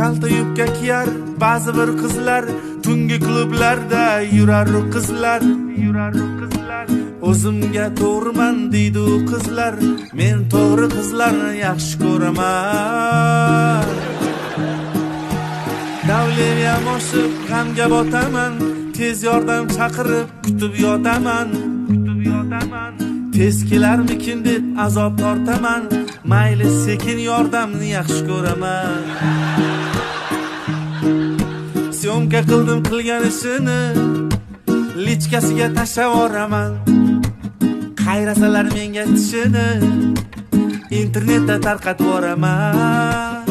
kalta yubka kiyar ba'zi bir qizlar, tungi klublarda yurar qizlar. O'zimga to'g'riman deydi u qizlar, men to'g'ri qizlarni yaxshi ko'raman. Davliyam oshib g'amga botaman, tez yordam chaqirib kutib yotaman. Tez kelarmikin deb azob tortaman, mayli sekin yordamni yaxshi ko'raman. Syomka qildim qilgan ishini, lichkasiga tashlab yuboraman. Qayrasalar menga tishini, internetda tarqatib yuboraman.